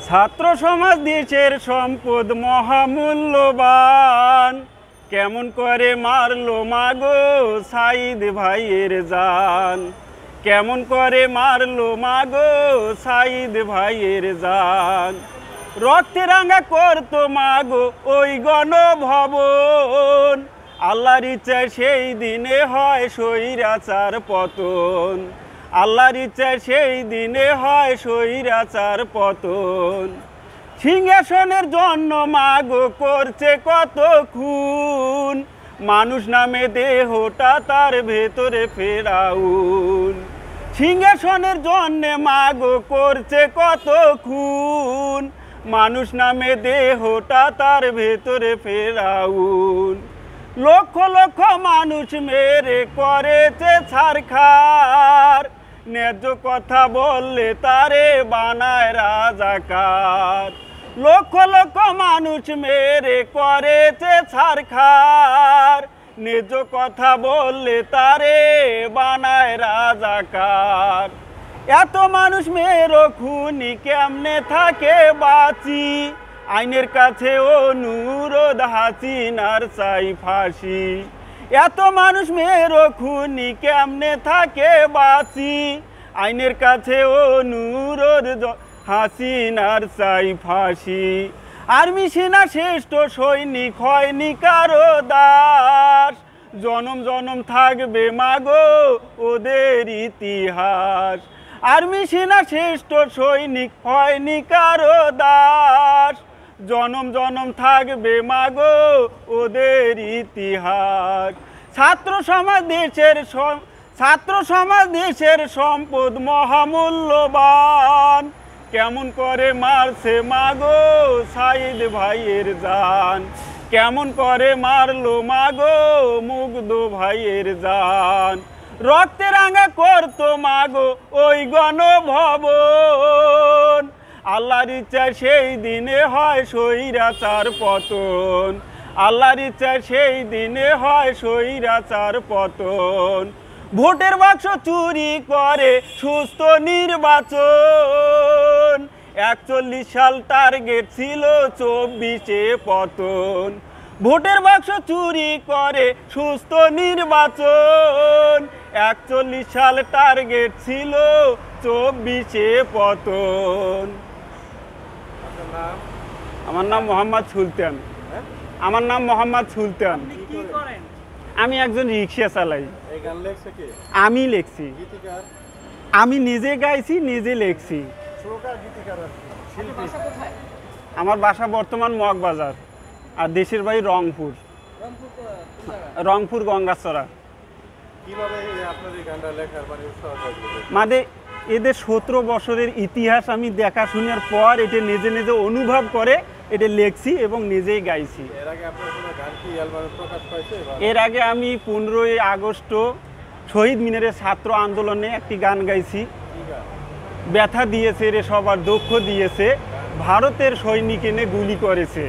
ছাত্র সমাজ দেশের সম্পদ মহামূল্যবান, কেমন করে মারলো মাগো সাইদ ভাইয়ের জান, কেমন করে মারলো মাগো সাইদ ভাইয়ের জান। রক্তে রাঙা করতো মাগো ওই গণভবন, আল্লাহর ইচ্ছায় সেই দিনে হয় স্বৈরাচার পতন, আল্লাহর ইচ্ছায় সেই দিনে হয় স্বৈরাচার পতন। সিংহাসনের জন্য মাগো করছে কত খুন, মানুষ নামে দেহটা তার ভেতরে ফেরাউন। সিংহাসনের জন্য মাগো করছে কত খুন, মানুষ নামে দেহটা তার ভেতরে ফেরাউন। লক্ষ লক্ষ মানুষ মেরে করেছে ছারখার, ন্যায্য কথা বললে তারে বানায় রাজাকার। লক্ষ লক্ষ মানুষ মেরে করেছে ছারখার, ন্যায্য কথা বললে তারে বানায় রাজাকার। এত মানুষ মেরো খুনি কেমনে থাকে বাঁচি, আইনের কাছে অনুরোধ হাসিনার চাই ফাঁসি। এত মানুষ মেরো খুনি কেমনে থাকে বাঁচি, আইনের কাছে অনুরোধ হাসিনার চাই ফাঁসি। আর্মি সেনা শ্রেষ্ঠ সৈনিক হয়নি কারো দাস, জনম জনম থাকবে মাগো ওদের ইতিহাস। আর্মি সেনা শ্রেষ্ঠ সৈনিক হয়নি কারো দাস, জনম জনম থাকবে মাগো ওদের ইতিহাস। ছাত্র সমাজ দেশের সম্পদ মহামূল্যবান, কেমন করে মারছে মাগো সাইদ ভাইয়ের জান, কেমন করে মারলো মাগো মুগ্ধ ভাইয়ের জান। রক্তে রাঙা করতো মাগো ওই গণভবন, আল্লাহর ইচ্ছায় সেই দিনে হয় স্বৈরাচার পতন, আল্লাহর ইচ্ছায় সেই দিনে হয় স্বৈরাচার পতন। ভোটের বাক্স চুরি করে সুস্থ নির্বাচন, 41 সাল টার্গেট ছিল 24-এ পতন। ভোটের বাক্স চুরি করে সুস্থ নির্বাচন, 41 সাল টার্গেট ছিল 24-এ পতন। আমার নাম মোহাম্মদ সুলতান। আমার নাম মোহাম্মদ সুলতান। আমি একজন রিক্সা চালাই। আমি লেখছি, আমি নিজে গাইছি, নিজে লেখছি। আমার বাসা বর্তমান মগবাজার, আর দেশের বাড়ি রংপুর, রংপুর গঙ্গাচড়া। মানে এদের 17 বছরের ইতিহাস আমি দেখাশোনার পর এটা নিজে নিজে অনুভব করে এটা লেখছি এবং নিজেই গাইছি। এর আগে আমি 15ই আগস্ট শহীদ মিনারের ছাত্র আন্দোলনে একটি গান গাইছি, ব্যথা দিয়েছে রে সবার দুঃখ দিয়েছে, ভারতের সৈনিক এনে গুলি করেছে।